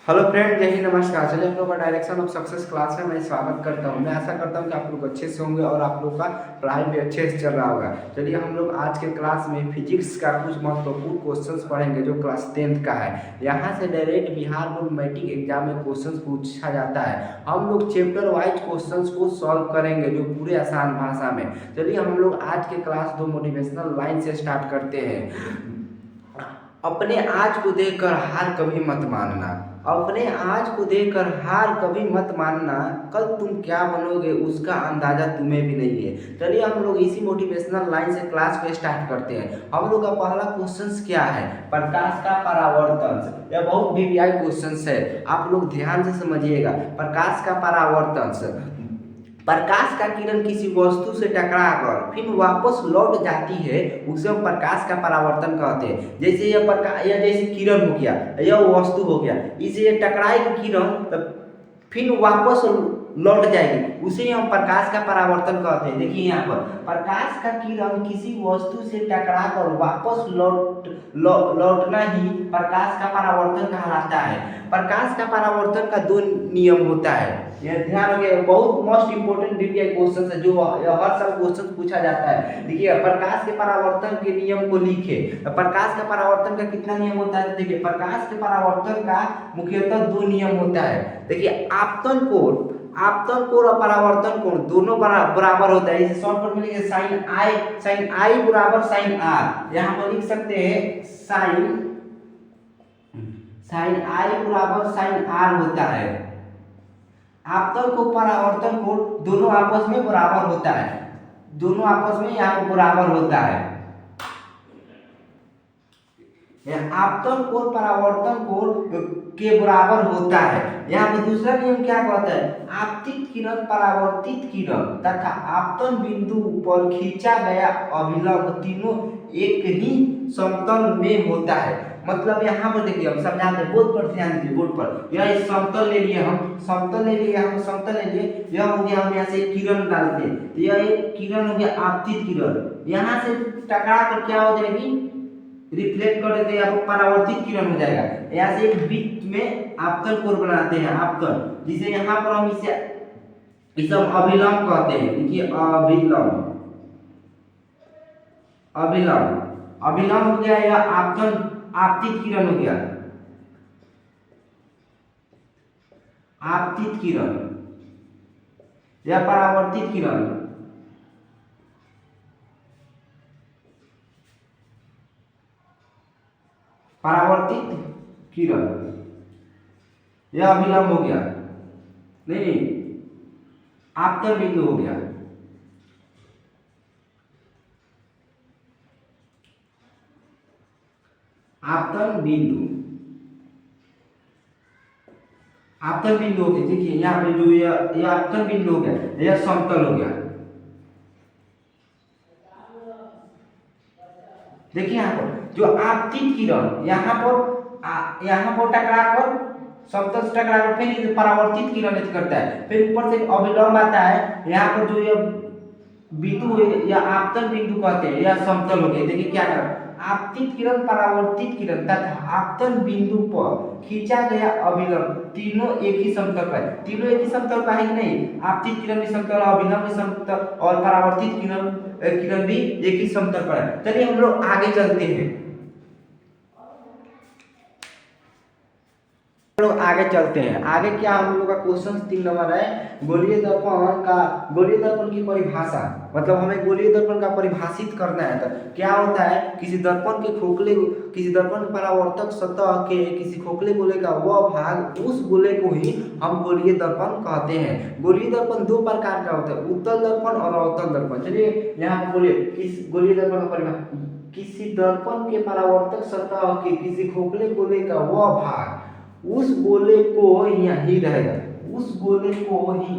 Hello friend, जय हिंद, नमस्कार। चलिए हम लोग का डायरेक्शन ऑफ सक्सेस क्लास में मैं स्वागत करता हूं। मैं आशा करता हूं कि आप लोग अच्छे से होंगे और आप लोग का पढ़ाई भी अच्छे से चल रहा होगा। चलिए हम लोग आज के क्लास में फिजिक्स का कुछ महत्वपूर्ण क्वेश्चंस पढ़ेंगे जो क्लास 10th का है। यहाँ से direct Bihar board matric exam में क्वेश्चंस पूछा जाता है। हम लोग चैप्टर वाइज क्वेश्चंस को सॉल्व करेंगे जो पूरे आसान भाषा में। चलिए हम लोग आज के क्लास 2 मोटिवेशनल लाइन से स्टार्ट करते हैं। अपने आज को देखकर हार कभी मत मानना। अपने आज को देखकर हार कभी मत मानना, कल तुम क्या बनोगे उसका अंदाजा तुम्हें भी नहीं है। चलिए हम लोग इसी मोटिवेशनल लाइन से क्लास को स्टार्ट करते हैं। हम लोग का पहला क्वेश्चन क्या है? प्रकाश का परावर्तन। यह बहुत वीवीआई क्वेश्चन है, आप लोग ध्यान से समझिएगा। प्रकाश का परावर्तन, प्रकाश का किरण किसी वस्तु से टकराकर फिर वापस लौट जाती है, उसे हम प्रकाश का परावर्तन कहते हैं। जैसे यह प्रकाश, यह जैसे किरण हो गया, यह वस्तु हो गया, इसे टकराएगी किरण फिर वापस लौट जाएगी, उसे हम प्रकाश का परावर्तन कहते हैं। देखिए यहाँ पर प्रकाश का किरण किसी वस्तु से टकराकर वापस लौटना ही प्रकाश का परावर्तन कहलाता है। प्रकाश का परावर्तन का दो नियम होता है, यह ध्यान रखिए। बहुत मोस्ट इंपोर्टेंट वीवीआई क्वेश्चन है जो हर साल क्वेश्चन पूछा जाता है। देखिए प्रकाश के परावर्तन के नियम को लिखे। प्रकाश का परावर्तन का कितना नियम होता है? देखिए प्रकाश के परावर्तन का मुख्यतः दो नियम होता है। देखिए आपतन कोण और परावर्तन कोण दोनों बराबर होता है। इसे शॉर्ट फॉर्म में लिखिए साइन आई बराबर साइन आर। यहाँ पर लिख सकते हैं साइन आई बराबर साइन आर होता है। आपतन को परावर्तन कोण दोनों आपस में बराबर होता है, दोनों आपस में यहाँ पर बराबर होता है। आपतन कोण परावर्तन कोण के बराबर होता है। यहाँ पे दूसरा नियम क्या कहता है? आपतित किरण परावर्तित किरण तथा आपतन बिंदु पर खींचा गया अभिलंब तीनों एक ही समतल में होता है। मतलब यहाँ पर देखिए हम समझाते हैं, बोर्ड पर ध्यान दीजिए। बोर्ड पर यह समतल ले लिए, हम समतल ले लिए, हम समतल ले लिए। यह हो गया, हम यहाँ से किरण डालते हैं तो यह एक किरण हो गया आपतित किरण। यहाँ से टकरा कर क्या हो जाएगी? रिफ्लेक्ट कर देते हैं, आपको परावर्तित किरण हो जाएगा। यहाँ से एक वृत्त में आपतन कोण बनाते हैं, आपतन, जिसे यहाँ पर हम इसे हम अभिलंब कहते हैं। देखिए अभिलंब हो गया, या आपतन आपतित किरण हो गया, आपतित किरण या परावर्तित किरण। परावर्तित किरण यह अभिलंब हो गया, नहीं आपतन बिंदु हो गया। आपतन बिंदु हो गया। देखिए यहाँ पे जो यह आपतन बिंदु हो गया, यह समतल हो गया। देखिए यहाँ पर जो आपतित किरण यहाँ पर टकराकर समतल से टकराकर फिर परावर्तित किरण करता है, फिर ऊपर से अभिलंब आता है। यहाँ पर जो यह बिंदु है या आपतन बिंदु कहते हैं, यह समतल हो गया। देखिए क्या कर, आपतित किरण परावर्तित किरण तथा आपतन बिंदु पर खींचा गया अभिलंब तीनों एक ही समतल पर। तीनों एक ही समतल पर है कि नहीं? आपतित किरण भी समतल, अभिलंब भी समतल और परावर्तित किरण भी एक ही समतल पर है। चलिए हम लोग आगे चलते हैं, आगे क्या हम लोग का क्वेश्चन 3 नंबर है, गोलीय दर्पण की परिभाषा। मतलब हमें गोलीय दर्पण का परिभाषित करना है। तो क्या होता है? किसी दर्पण परावर्तक सतह के किसी खोखले गोले का वह भाग, उस गोले को ही हम गोलीय दर्पण कहते हैं। गोलीय दर्पण दो प्रकार का होता है, उत्तल दर्पण और अवतल दर्पण। चलिए यहाँ पर बोलिए किस गोलीय दर्पण का परिभाषा, किसी दर्पण के परावर्तक सतह के किसी खोखले गोले का वह भाग, उस गोले को यही रहेगा, उस गोले को ही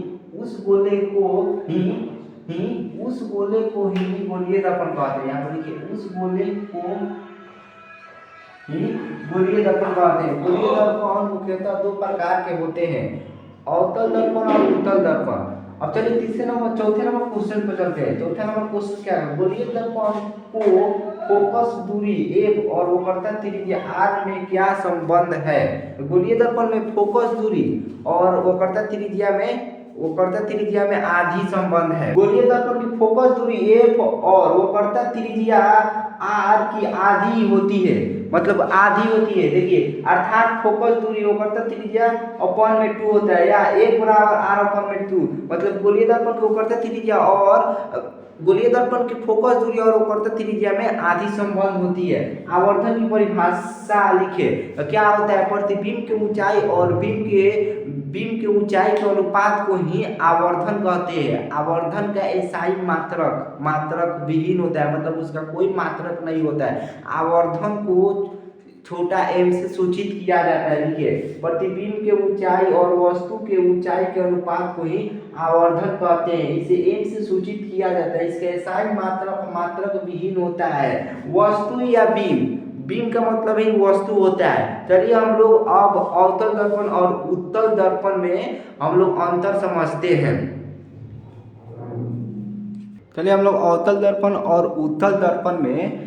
गोलीय दर्पण कहते हैं। यहाँ पर देखिए उस गोले को ही गोलीय दर्पण कहते हैं। गोलीय दर्पण मुख्यतः दो प्रकार के होते हैं, अवतल दर्पण और उत्तल दर्पण। अब चलिए चौथे नंबर क्वेश्चन पर चलते हैं। चौथा नंबर क्वेश्चन क्या है? गोलीय दर्पण को फोकस दूरी F और वक्रता त्रिज्या R में क्या संबंध है। गोलीय दर्पण में फोकस दूरी और वक्रता त्रिज्या में आधी संबंध है। गोलीय दर्पण की फोकस दूरी F और वक्रता त्रिज्या R की आधी होती है, मतलब आधी होती है। देखिए अर्थात फोकस दूरी वक्रता त्रिज्या अपॉन में 2 होता है, या 1 बराबर R अपॉन में 2, मतलब गोलीय दर्पण की वक्रता त्रिज्या और गोलीय दर्पण की फोकस दूरी और वक्रता त्रिज्या में आधी संबंध होती है। आवर्धन की परिभाषा लिखे तो क्या होता है, प्रतिबिंब की ऊंचाई और बीम के ऊंचाई के अनुपात को ही आवर्धन कहते हैं। आवर्धन का एसआई मात्रक विहीन होता है, मतलब उसका कोई मात्रक नहीं होता है। आवर्धन को छोटा m से सूचित किया जाता है। देखिए प्रतिबिंब के ऊंचाई और वस्तु के ऊंचाई के अनुपात को ही आवर्धन कहते हैं, इसे m से सूचित किया जाता है। इसका एसआई मात्रक विहीन होता है। वस्तु या बीम का मतलब ही वस्तु होता है। चलिए हम लोग अब अवतल दर्पण और उत्तल दर्पण में हम लोग अंतर समझते हैं। चलिए हम लोग अवतल दर्पण और उत्तल दर्पण में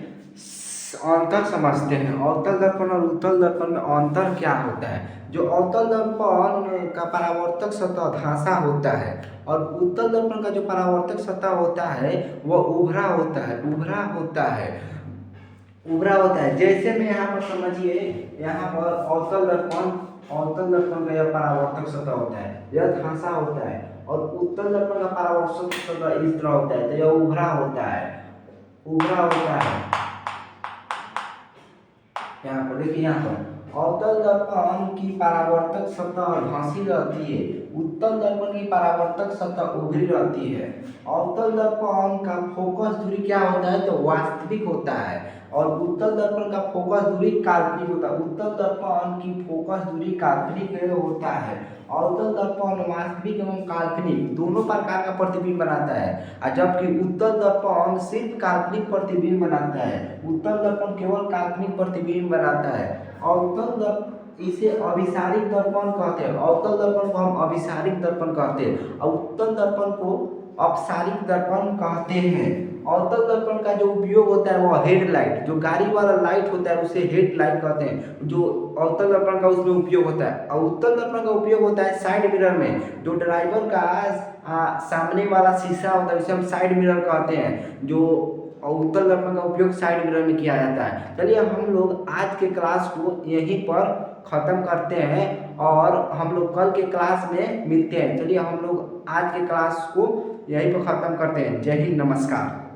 अंतर समझते हैं। अवतल दर्पण और उत्तल दर्पण में अंतर क्या होता है। जो अवतल दर्पण का परावर्तक सतह धंसा होता है और उत्तल दर्पण का जो परावर्तक सतह होता है वह उभरा होता है। जैसे में यहाँ पर समझिए, यहाँ पर अवतल दर्पण का यह परावर्तक सतह होता है, यह धंसा होता है, और उत्तल दर्पण का परावर्तक सतह इस तरह होता है, तो यह उभरा होता है। यहाँ पर देखिए, यहाँ पर अवतल दर्पण की परावर्तक सतह धंसी रहती है, उत्तल दर्पण की परावर्तक सतह उभरी रहती है। अवतल दर्पण का फोकस दूरी क्या होता है, तो वास्तविक होता है, और उत्तल दर्पण का फोकस दूरी काल्पनिक होता है। उत्तल दर्पण की फोकस दूरी काल्पनिक होता है। अवतल दर्पण वास्तविक एवं काल्पनिक दोनों प्रकार का प्रतिबिंब बनाता है, और जबकि उत्तल दर्पण सिर्फ काल्पनिक प्रतिबिंब बनाता है। उत्तल दर्पण केवल काल्पनिक प्रतिबिंब बनाता है। अवतल दर्पण इसे अभिसारिक दर्पण कहते हैं। अवतल दर्पण को हम अभिसारिक दर्पण कहते हैं और उत्तल दर्पण को अपसारिक दर्पण कहते हैं। अवतल दर्पण का जो उपयोग होता है वह हेडलाइट, जो गाड़ी वाला लाइट होता है उसे हेडलाइट कहते हैं, जो अवतल दर्पण का उसमें उपयोग होता है। और उत्तल दर्पण का उपयोग होता है साइड मिरर में, जो ड्राइवर का सामने वाला शीशा होता है उसे हम साइड मिरर कहते हैं, जो उत्तल दर्पण का उपयोग साइड मिरर में किया जाता है। चलिए हम लोग आज के क्लास को यहीं पर ख़त्म करते हैं और हम लोग कल के क्लास में मिलते हैं। चलिए हम लोग आज के क्लास को यहीं पर ख़त्म करते हैं। जय हिंद, नमस्कार।